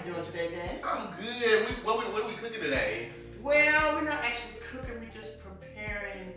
doing today, Dan? I'm good. What are we cooking today? Well, we're not actually cooking. We're just preparing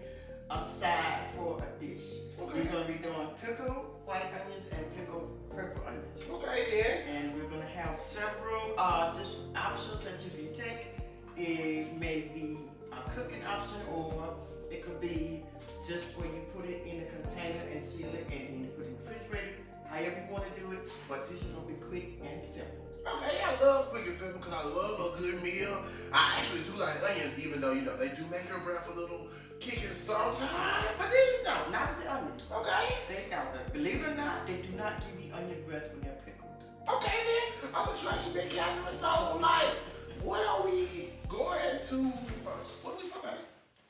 a side for a dish. Okay. We're going to be doing pickled white onions and pickled purple onions. Okay, then. And we're going to have several different options that you can take. It may be a cooking option, or it could be just where you put it in a container and seal it, and then you put it in the refrigerator. However you want to do it, but this is going to be quick and simple. Okay, I love quick and simple because I love a good meal. I actually do like onions, even though, they do make your breath a little kicking sometimes. But these don't, not with the onions. Okay. They don't. Believe it or not, they do not give you onion breath when they're pickled. Okay, then. I'm going to trust you, Big Catherine. So, like, what are we going to first? Okay.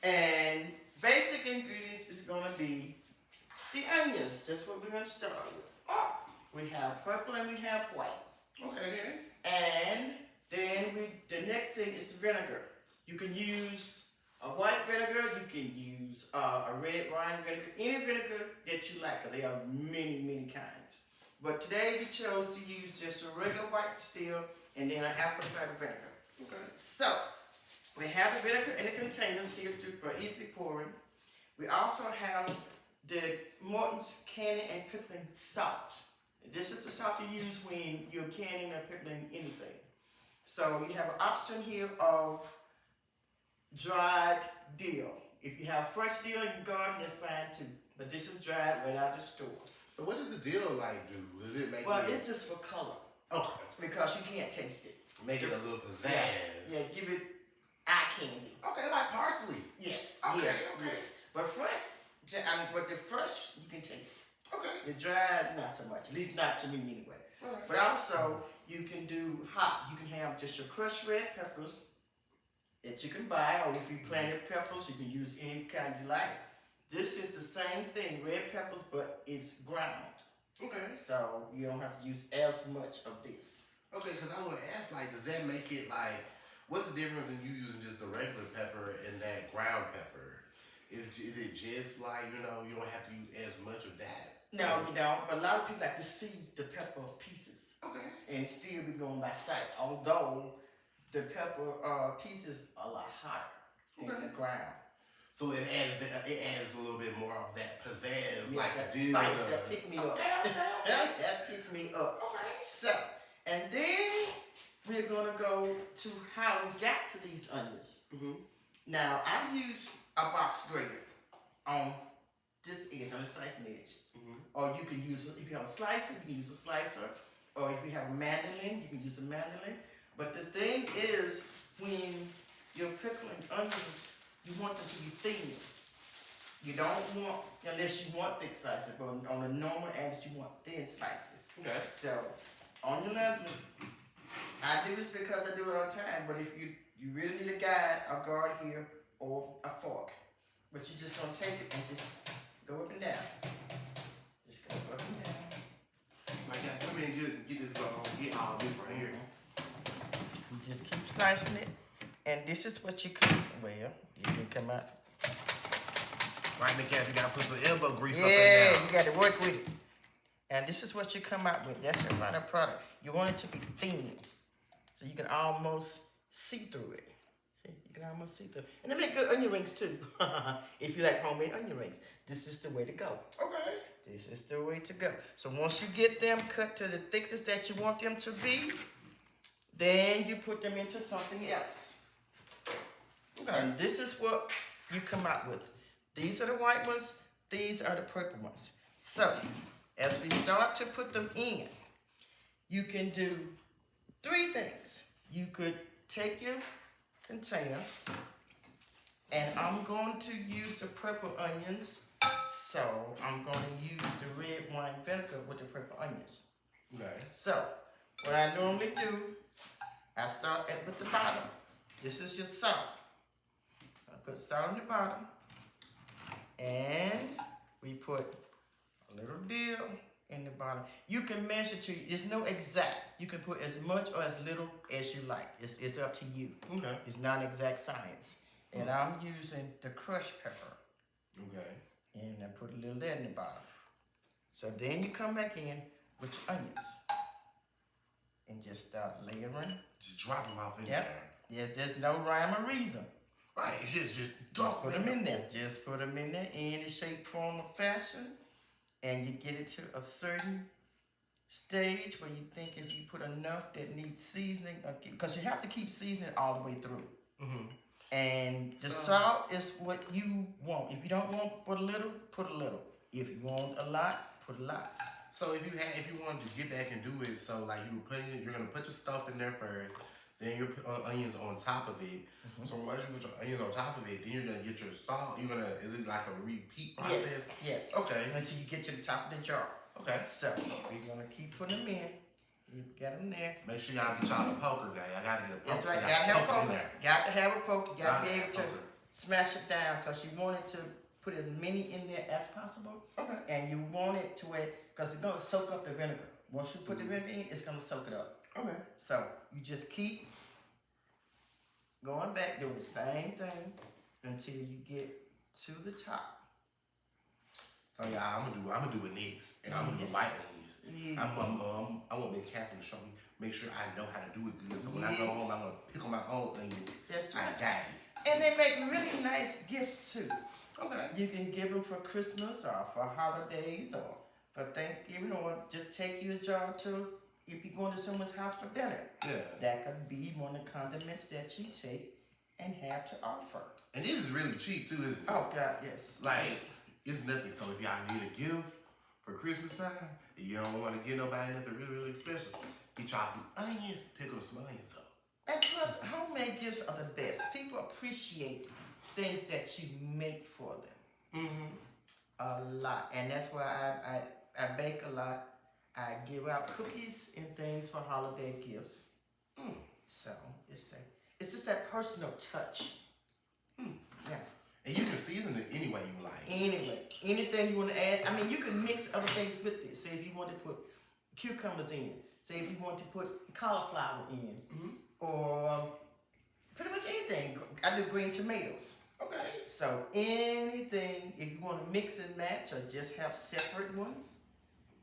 And basic ingredients is going to be the onions. That's what we're going to start with. Oh. We have purple and we have white. Okay, then. And then the next thing is the vinegar. You can use a white vinegar, you can use a red wine vinegar, any vinegar that you like, because they have many, many kinds. But today we chose to use just a regular white distill and then an apple cider vinegar. Okay. So, we have the vinegar in the containers here for easy pouring. We also have the Morton's canning and pickling salt. This is the salt you use when you're canning or pickling anything. So you have an option here of dried dill. If you have fresh dill in your garden, that's fine too. But this is dried right out of the store. So what does the dill do? Does it make it's just for color. Okay. Because you can't taste it. Make it a little pizzazz. Yeah, give it eye candy. Okay, like parsley. Yes. Okay, yes. okay. Yes. But but the fresh, you can taste it. Okay. The dried, not so much. At least not to me anyway. Right. But also, you can do hot. You can have just your crushed red peppers that you can buy, or if you planted peppers, you can use any kind you like. This is the same thing, red peppers, but it's ground. Okay. So you don't have to use as much of this. Okay, because I want to ask, does that make it what's the difference in you using just the regular pepper and that ground pepper? Is it just you don't have to use as much of that? No, you don't. But a lot of people like to see the pepper pieces. Okay. And still be going by sight. Although the pepper pieces are a lot hotter in the ground. So it adds a little bit more of that pizzazz, that spice that pick me up. That pick me up. Okay. So, and then we're gonna go to how we got to these onions. Mm-hmm. Now I use a box grater on this edge, on the slicing edge. Mm-hmm. Or you can use, if you have a slicer, you can use a slicer. Or if you have a mandolin, you can use a mandolin. But the thing is, when you're pickling onions, you want them to be thin. You don't want, unless you want thick slices, but on a normal average, you want thin slices. Okay. So, on your mandolin, I do this because I do it all the time, but if you really need a guide, a guard here, or a fork. But you're just gonna take it and just go up and down. Just go up and down. My God, come in and get this going. Get all this right here. You just keep slicing it. And this is what you can, you can come out. Right, McCaffrey, you gotta put some elbow grease up in Yeah, there. you gotta work with it. And this is what you come out with. That's your final product. You want it to be thin. So you can almost see through it. See, you can almost see through. And they make good onion rings too. If you like homemade onion rings, this is the way to go. Okay. This is the way to go. So once you get them cut to the thickness that you want them to be, then you put them into something else. Okay. And this is what you come out with. These are the white ones. These are the purple ones. So, as we start to put them in, you can do 3 things. You could take your container, and I'm going to use the purple onions. So, I'm going to use the red wine vinegar with the purple onions. Okay. So, what I normally do, I start with the bottom. This is your salt. I put salt on the bottom. And we put a little dill in the bottom. You can measure to, there's no exact. You can put as much or as little as you like. It's up to you. Okay. It's not an exact science. And I'm using the crushed pepper. Okay. And I put a little there in the bottom. So then you come back in with your onions. and just start layering. Just drop them off in Yep. there. Yes, there's no rhyme or reason. Right, it's just Just put them in there. Just put them in there, any shape, form, or fashion, and you get it to a certain stage where you think if you put enough that needs seasoning, because you have to keep seasoning all the way through. Mm-hmm. And the salt is what you want. If you don't want put a little, put a little. If you want a lot, put a lot. So if you wanted to get back and do it, so like you're gonna put your stuff in there first, then you put onions on top of it. Mm-hmm. So once you put your onions on top of it, then you're gonna get your salt. Is it like a repeat process? Yes. Okay. Until you get to the top of the jar. Okay. So we're gonna keep putting them in. You got them there. Make sure y'all get y'all a poker now. Y'all gotta get a poker. That's right. So Gotta have a poke it in poker. there. Got to have a poker. Got to be able to poker. smash it down because you want it to put as many in there as possible. Okay. And you want it to where, because it's gonna soak up the vinegar. Once you put the vinegar in, it's gonna soak it up. Okay. So you just keep going back, doing the same thing until you get to the top. So yeah, I'm gonna do it next, and I'm gonna do light onions. Yeah. I want Miss Catherine to show me, make sure I know how to do it good. So when I go home, I'm gonna pick on my own onions. That's right. I got it. And they make really nice gifts too. Okay. You can give them for Christmas or for holidays or for Thanksgiving, or just take you a jar to if you're going to someone's house for dinner. Yeah. That could be one of the condiments that you take and have to offer. And this is really cheap too, isn't it? Oh God, yes. Like yes. it's nothing. So if y'all need a gift for Christmas time, and you don't want to get nobody nothing really special, get y'all some onions, pick them some onions up. And plus, homemade gifts are the best. People appreciate things that you make for them. Mm-hmm. A lot. And that's why I bake a lot. I give out cookies and things for holiday gifts. Mm. So it's just that personal touch. Yeah. And you can season it any way you like. Anyway, anything you want to add. I mean, you can mix other things with it. Say if you want to put cucumbers in. Say if you want to put cauliflower in. Mm-hmm. Or pretty much anything. I do green tomatoes. Okay. So anything, if you want to mix and match or just have separate ones.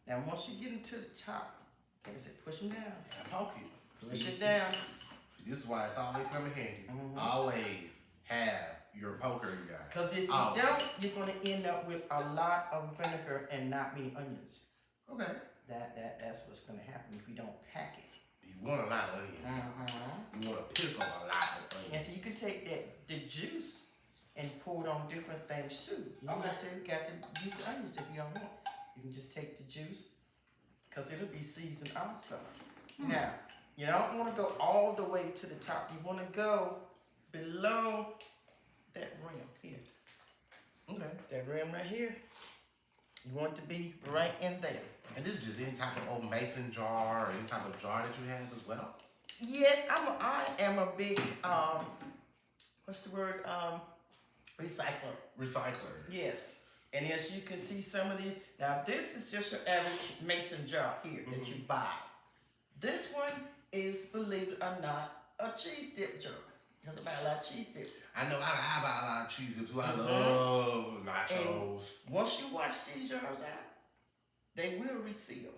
Now once you get into the top, like I said, push them down. Poke it. Push it down. This is why it's always come in handy. Mm-hmm. Always have your poker, you guys. Because if you don't, you're going to end up with a lot of vinegar and not many onions. Okay. That's what's going to happen if you don't pack it. You want a lot of onions. Mm-hmm. You want to pickle a lot of onions. And so you can take the juice and pour it on different things too. You don't necessarily got to use the onions if you don't want. You can just take the juice because it'll be seasoned also. Now, you don't want to go all the way to the top. You want to go below that rim here. Okay. That rim right here. You want it to be right in there. And this is just any type of old mason jar or any type of jar that you have as well? Yes, I am a big, what's the word? Recycler. Recycler. Yes. And as you can see some of these, now this is just your average mason jar here that you buy. This one is, believe it or not, a cheese dip jar. Because I buy a lot of cheese dip. I know I buy a lot of cheese dips too. I love nachos. And once you wash these jars out, they will reseal.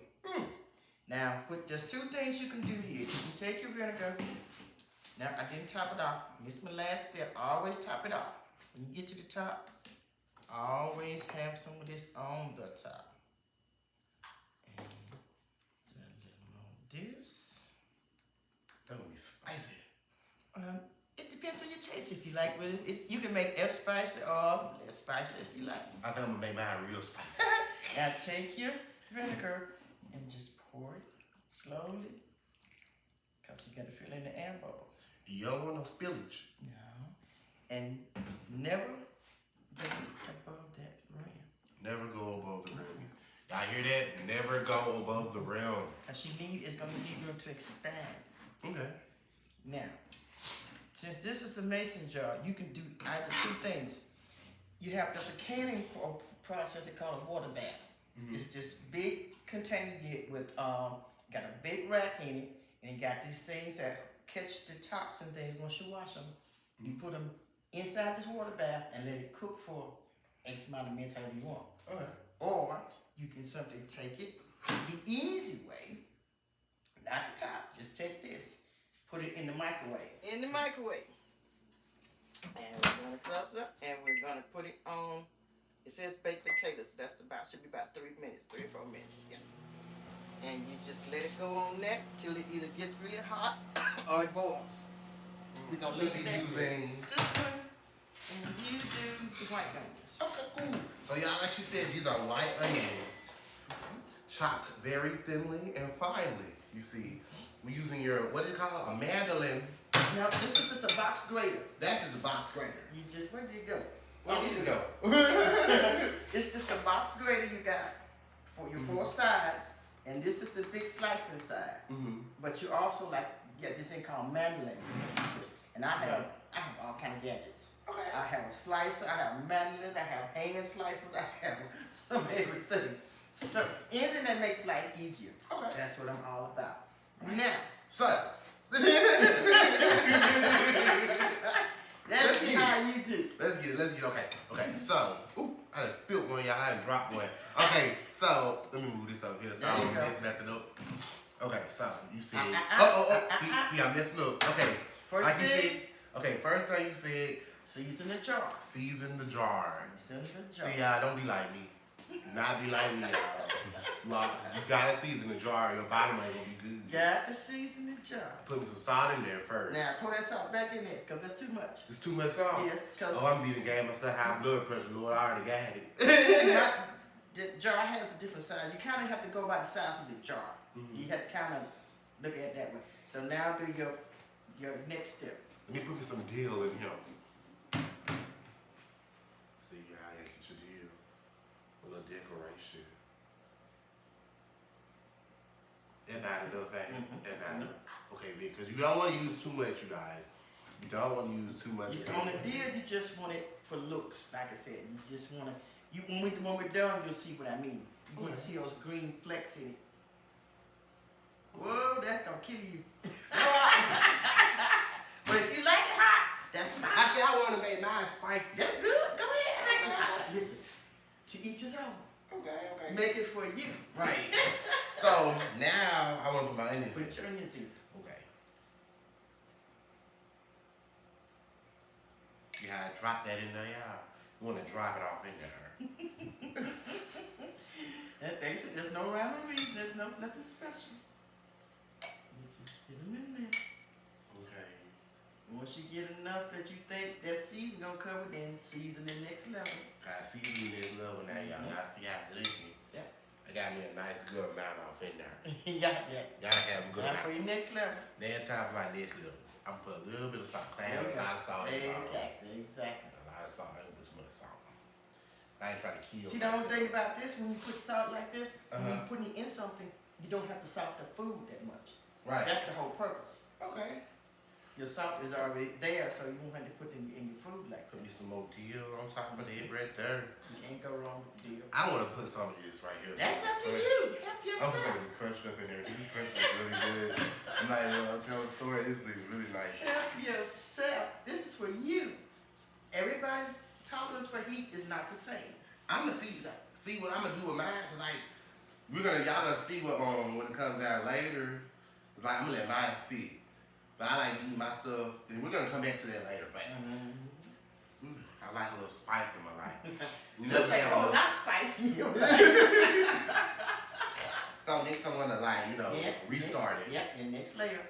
Now, with just two things you can do here. You can take your vinegar. Now, I didn't top it off. This is my last step. Always top it off. When you get to the top, always have some of this on the top. And just a little more of this. That would be spicy. It depends on your taste. If you like it, you can make it spicy or less spicy if you like. I think I'm gonna make mine real spicy. Now take your vinegar and just pour it slowly, because you got to fill in the air bubbles. You don't want no spillage. No. And never go above that rim. Never go above the rim. Y'all hear that? Never go above the rim. Because it's going to need room to expand. Okay. Now, since this is a mason jar, you can do either two things. There's a canning process they call a water bath. It's this big container you get with, got a big rack in it, and it got these things that catch the tops and things once you wash them. You put them inside this water bath and let it cook for X amount of minutes, however you want. Okay. Or you can simply take it the easy way. Now at the top. Just take this, put it in the microwave. In the microwave. And we're gonna close it up, and we're gonna put it on. It says baked potatoes, so that's should be about 3 minutes, 3 or 4 minutes. Yeah. And you just let it go on that till it either gets really hot or it boils. We're gonna leave it using this one, and you do the white onions. Okay, cool. So y'all, like she said, these are white onions, chopped very thinly and finely. You see, we're using your, what do you call it, a mandolin. No, this is just a box grater. That's just a box grater. You just, where did it go? Where did it go? It's just a box grater you got for your 4 sides, and this is the big slicing side. But you also get this thing called mandolin, and I have all kind of gadgets. Okay. I have a slicer, I have mandolins, I have hanging slicers, I have some everything. So anything that makes life easier. Okay. That's what I'm all about. Now, So. let's see how you do. Let's get it. Okay. So, I done spilled one, y'all. I done dropped one. Okay, so let me move this up here so I don't mess nothing up. Okay, so you said, see, I'm messing up. Okay, First like you thing, said. Okay, first thing you said, season the jar. season the jar. Season the jar. See, y'all, don't be like me. Not be like me, y'all. Well, you gotta season the jar. Your bottom ain't gonna be good. Got to season the jar. Put me some salt in there first. Now pour that salt back in there, cause that's too much. It's too much salt. Yes, cause Oh, I'm beating the game. I still high blood pressure, Lord. I already got it. the jar has a different size. You kind of have to go by the size of the jar. You have to kind of look at it that way. So now do your next step. Let me put me some dill in here. See how you get your dill. A little decoration. That not enough, ain't it? That not enough. Okay, because you don't want to use too much, you guys. You don't want to use too much. On the dill, you just want it for looks. Like I said, you just want to. When we're done, you'll see what I mean. You want to see those green flecks in it. Whoa, that's gonna kill you. But if you like it hot, that's fine. I want to make mine spicy. That's good. Go ahead. Listen, to each his own. Okay. Make it for you. Right. So now I want to put my onions in. Put your onions in. Okay. See how I drop that in there, y'all? You want to drop it off in there. There's no rhyme or reason. There's nothing special. You just get them in there. Okay. Once you get enough that you think that season gonna cover, then season the next level. I see you this level now, y'all. Y'all see how it's looking. Yeah. I got me a nice good amount off in there. You got that. Gotta have a good Now for amount. your next level. Now it's time for my next level. I'm gonna put a little bit of salt. I have a lot of salt. Exactly. A lot of salt. I ain't put too much salt. I ain't trying to kill See, the only thing about this, when you put salt like this, when Uh-huh. you put it in something, you don't have to salt the food that much. Right. That's the whole purpose. Okay. Your salt is already there, so you won't have to put it in your food like Put that. me some more dill on top of it right there. You can't go wrong with the deal. I want to put some of this right here. That's up to Fresh. you. Help I'm yourself. gonna put this crushed up in there. This crushed is really good. I'm not even tell a story. This is really nice. Help yourself. This is for you. Everybody's tolerance for heat is not the same. I'm gonna see what I'm gonna do with mine. Cause like y'all gonna see what when it comes out later. Cause like I'm gonna let mine sit. But I like to eat my stuff, and we're gonna come back to that later. But I like a little spice in my life. You never Okay, have oh, enough. not spicy. So next I'm gonna restart it. Yep, your next layer.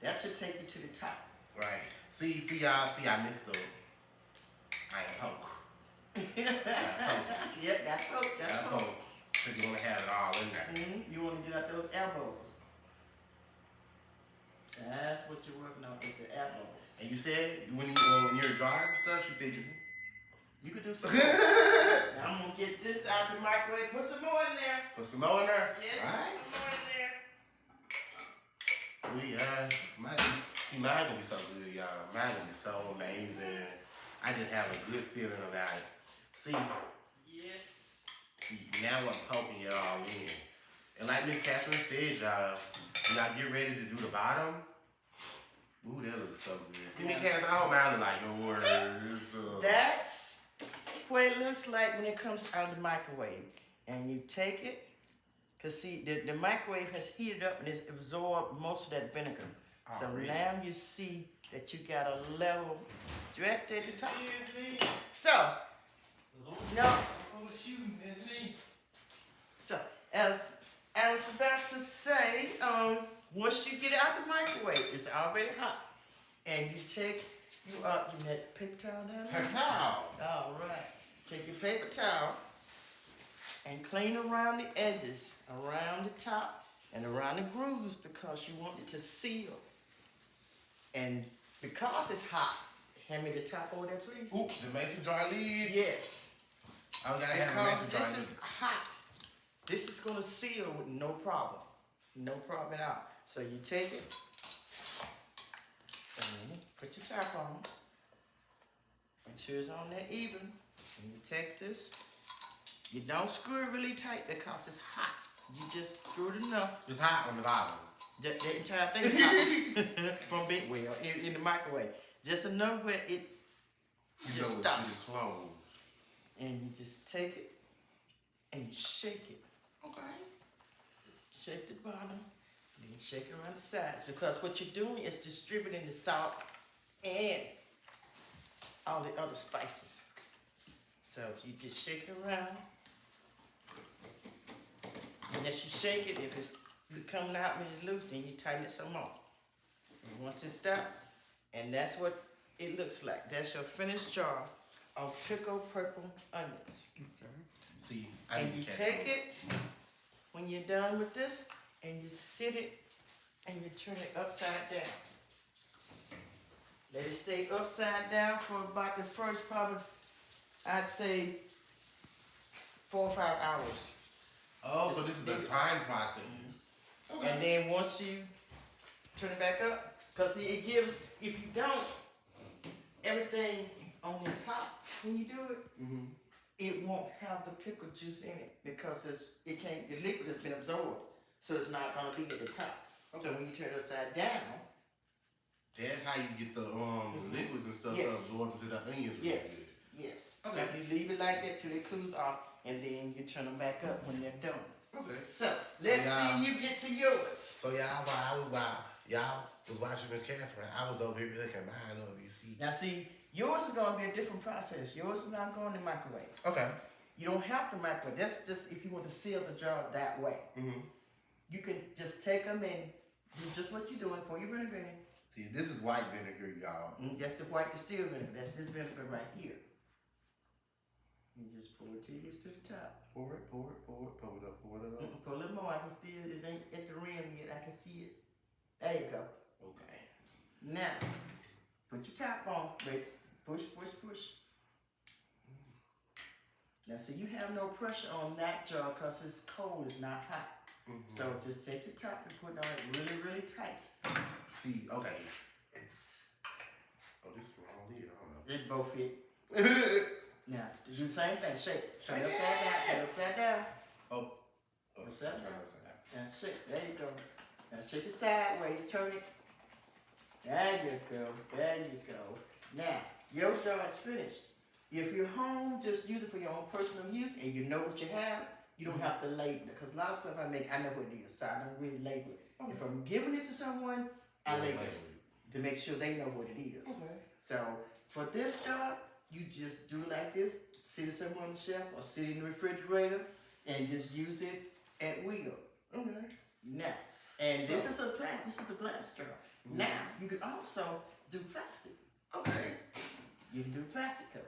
That should take you to the top. Right. See y'all. See, I missed the. I ain't poke. Yep, that's poke. Got poke. Cause you wanna have it all in there. You want to get out those elbows. That's what you're working on, is the elbows. And you said when you're drying and stuff, you said You could do some more. Now I'm going to get this out the microwave. Put some more in there. put some more in there. Yes, Right. put some more in there. Mine gonna be so good, y'all. Mine gonna be so amazing. I just have a good feeling about it. See, Yes. now I'm poking it all in. And like Miss Catherine said, y'all, when I get ready to do the bottom, ooh, that looks so good. See, Miss Catherine, I don't mind like no words. That's what it looks like when it comes out of the microwave. And you take it Cause see, the microwave has heated up and it's absorbed most of that vinegar. So Already. now you see that you got a level right there at the top. So, no. So, as I was about to say, once you get it out the microwave, it's already hot. And you take you that paper towel down there? Paper towel. All right. Take your paper towel and clean around the edges, around the top, and around the grooves because you want it to seal. And because it's hot, hand me the top over there, please. Ooh, the mason jar lid. Yes. I gotta have a Because mason jar this lid. is hot. This is gonna seal with no problem. No problem at all. So you take it, and put your top on. Make sure it's on there even. And you take this. You don't screw it really tight because it's hot. You just screw it enough. It's hot on the bottom. The entire thing is hot. From big well in the microwave. Just enough where it just stops. It's slow. And you just take it and you shake it. Okay. Shake the bottom, then shake it around the sides. Because what you're doing is distributing the salt and all the other spices. So you just shake it around. And as you shake it, if it's coming out when it's loose, then you tighten it some more. And once it stops, and that's what it looks like. That's your finished jar of pickled purple onions. Okay. See, And you take it when you're done with this, and you sit it, and you turn it upside down. Let it stay upside down for about the first probably, I'd say, 4 or 5 hours. Oh, so this is a time process. Okay. And then once you turn it back up, because see, it gives, if you don't, everything on the top, when you do it, it won't have the pickle juice in it because the liquid has been absorbed. So it's not gonna be at the top. Okay. So when you turn it upside down, that's how you get the liquids and stuff absorbed into the onions. Yes, yes. Okay. So you leave it like that till it cools off, and then you turn them back up when they're done. Okay. So let's see you get to yours. So y'all was watching Miss Catherine, I was over here looking mine up. You see. Now see, yours is gonna be a different process. Yours is not going in the microwave. Okay. You don't have to microwave. That's just if you want to seal the jar that way. You can just take them and do just what you're doing. Pour your vinegar in. See, this is white vinegar, y'all. That's the white distilled vinegar. That's this vinegar right here. You just pour it till it gets to the top. Pour it up. Pour a little more. I can still, it ain't at the rim yet. I can see it. There you go. Okay. Now, put your top on. Wait. Push. Now, see, you have no pressure on that jar because it's cold. It's not hot. So just take the top and put it on it really, really tight. See, okay. Oh, this is wrong here. I don't know. They both fit. Now, do the same thing. Shake. Turn it upside down. Oh. Upside down. Now shake. There you go. Now shake it sideways. Turn it. There you go. Now, your jar is finished. If you're home, just use it for your own personal use and you know what you have. You don't have to label it. Because a lot of stuff I make, I know what it is. So I don't really label it. Okay. If I'm giving it to someone, I label it to make sure they know what it is. Okay. So for this jar, you just do it like this. Sit it somewhere on the shelf or sit it in the refrigerator and just use it at will. Okay. Now, and this is a glass jar. Now, you can also do plastic. Okay. You can do plastic cup.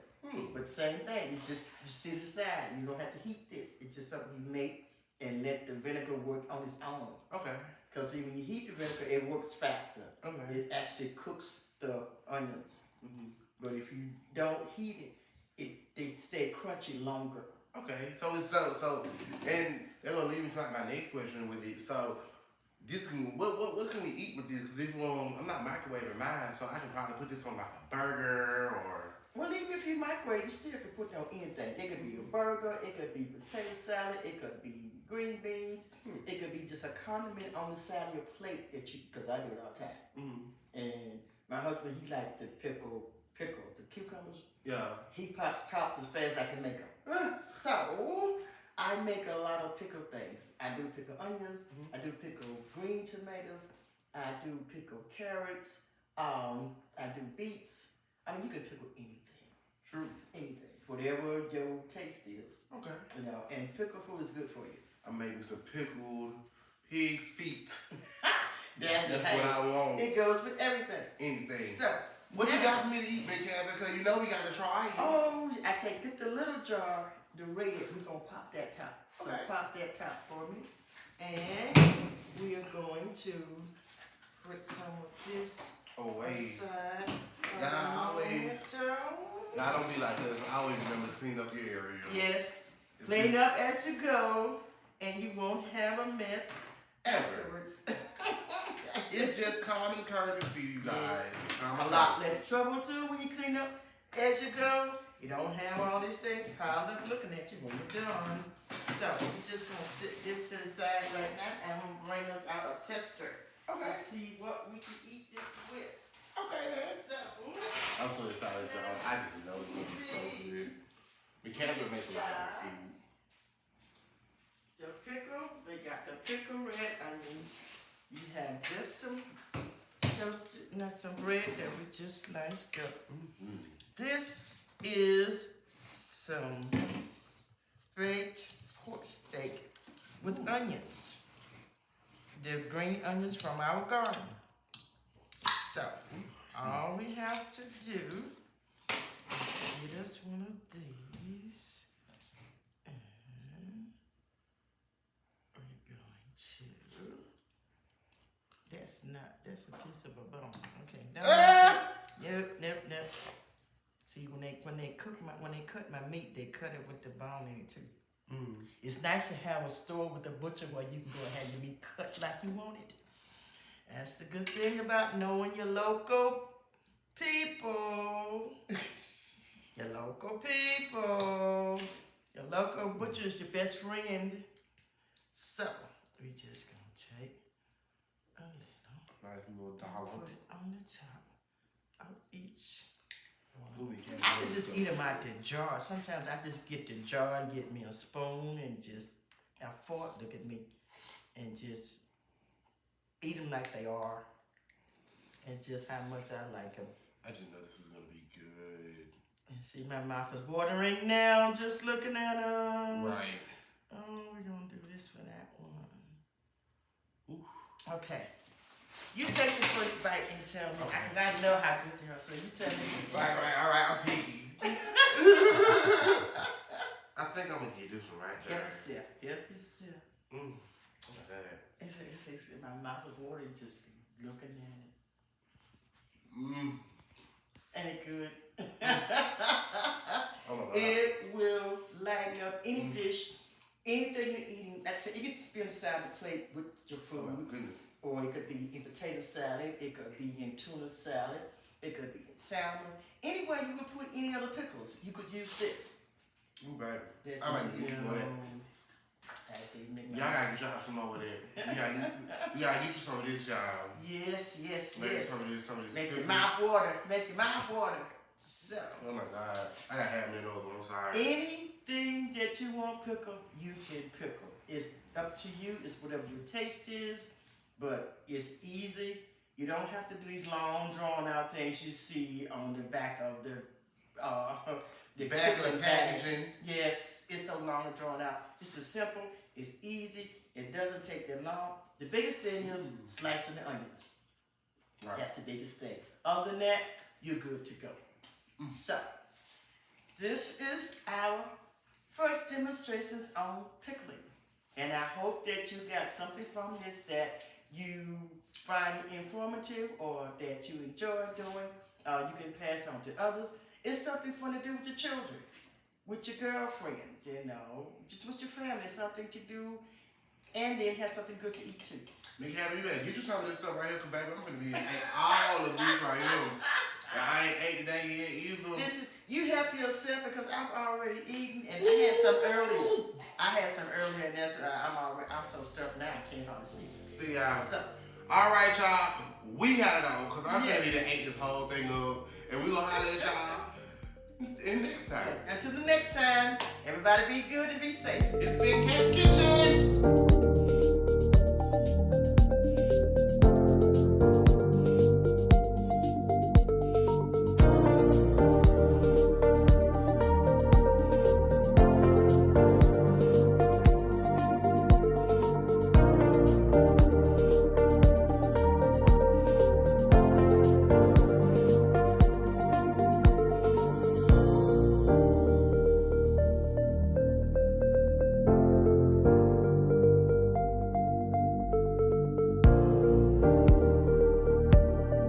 But same thing, you sit aside. You don't have to heat this. It's just something you make and let the vinegar work on its own. Okay. Because see, when you heat the vinegar, it works faster. Okay. It actually cooks the onions. But if you don't heat it, they stay crunchy longer. Okay. So it's so and they're gonna lead me to my next question with it. So this can what can we eat with this? Because if I'm not microwaving mine, so I can probably put this on like a burger or. Well, even if you microwave, you still can put it on anything. It could be a burger, it could be potato salad, it could be green beans, it could be just a condiment on the side of your plate that you, because I do it all the time. And my husband, he likes to pickle the cucumbers. Yeah. He pops tops as fast as I can make them. So, I I make a lot of pickle things. I do pickle onions. I do pickle green tomatoes. I do pickle carrots. I do beets. I mean, you can pickle anything. True. Anything. Whatever your taste is. Okay. You know, and pickle food is good for you. I'm making some pickled pig's feet. That's what I want. It goes with everything. Anything. So, what you got for me to eat, Big Cat? Because you know we gotta try it. oh, I get the little jar, the red. We're gonna pop that top. So Okay. pop that top for me, and we are going to put some of this aside. Y'all don't be like this. I always remember to clean up your area. Yes. Clean up as you go, and you won't have a mess Ever. afterwards. It's just common courtesy, you guys. A lot less trouble too when you clean up as you go. You don't have all these things piled up looking at you when you're done. So we're just gonna sit this to the side right now, and I'm gonna bring us out a tester. Okay. To see what we can eat this with. Okay, then. So, I'm so excited, y'all. I just know it's gonna be so good. We can't even make a lot of food. the pickle, we got the pickle red onions. You have just some toasted, some bread that we just sliced up. This is some baked pork steak with onions. The green onions from our garden. So, all we have to do is get us one of these. And we're going to. That's a piece of a bone. Okay. Nope. See, when they cut my meat, they cut it with the bone in it too. It's nice to have a store with a butcher where you can go and have your meat cut like you want it. That's the good thing about knowing your local people. Your local people. Your local butcher is your best friend. So, we just gonna take a little. Nice little dollop. Put it on the top of each one. Ooh, I can just eat them out the jar. Sometimes I just get the jar and get me a spoon and just a fork, look at me, and just eat them like they are. And just how much I like them. I just know this is going to be good. And see, my mouth is watering now just looking at them. Right. Oh, we're going to do this for that one. Ooh. Okay. You take the first bite and tell me, because I know how good they are, so you tell me. Right, all right, I'm picky. I think I'm going to get this one right there. Help yourself. Oh my God. It's my mouth is watering just looking at it. Ain't it good? Oh my God. It will lighten up any dish, anything you're eating. Like I said, you can spin aside the plate with your food. Oh my goodness. Or it could be in potato salad, it could be in tuna salad, it could be in salmon. Anywhere you could put any other pickles, you could use this. Ooh, baby. This I might get you for that. Y'all gotta get y'all some more of that. You gotta get you some of this, y'all. Yes. Make some of this Make your pickle. mouth water. So. Oh my God. I gotta have me another one. I'm sorry. Anything that you want pickle, you can pickle. It's up to you. It's whatever your taste is. But it's easy. You don't have to do these long, drawn-out things you see on the back of the Back of the packaging. Yes, it's so long and drawn out. Just as simple. It's easy. It doesn't take that long. The biggest thing is slicing the onions. Right. That's the biggest thing. Other than that, you're good to go. So, this is our first demonstrations on pickling. And I hope that you got something from this that you find informative or that you enjoy doing. You can pass on to others. It's something fun to do with your children, with your girlfriends, just with your family, something to do, and then have something good to eat too. Nigga, you better get you some of this stuff right here, cause baby, I'm gonna be eating all of these right here. I ain't ate today yet either. You help yourself because I've already eaten, and I had some earlier, and that's I'm so stuffed now I can't hardly see. See y'all. All right, y'all. We gotta go because I'm ready to eat this whole thing up, and we gonna holler at y'all next time. Until the next time. Everybody be good and be safe. It's been Cat's Kitchen.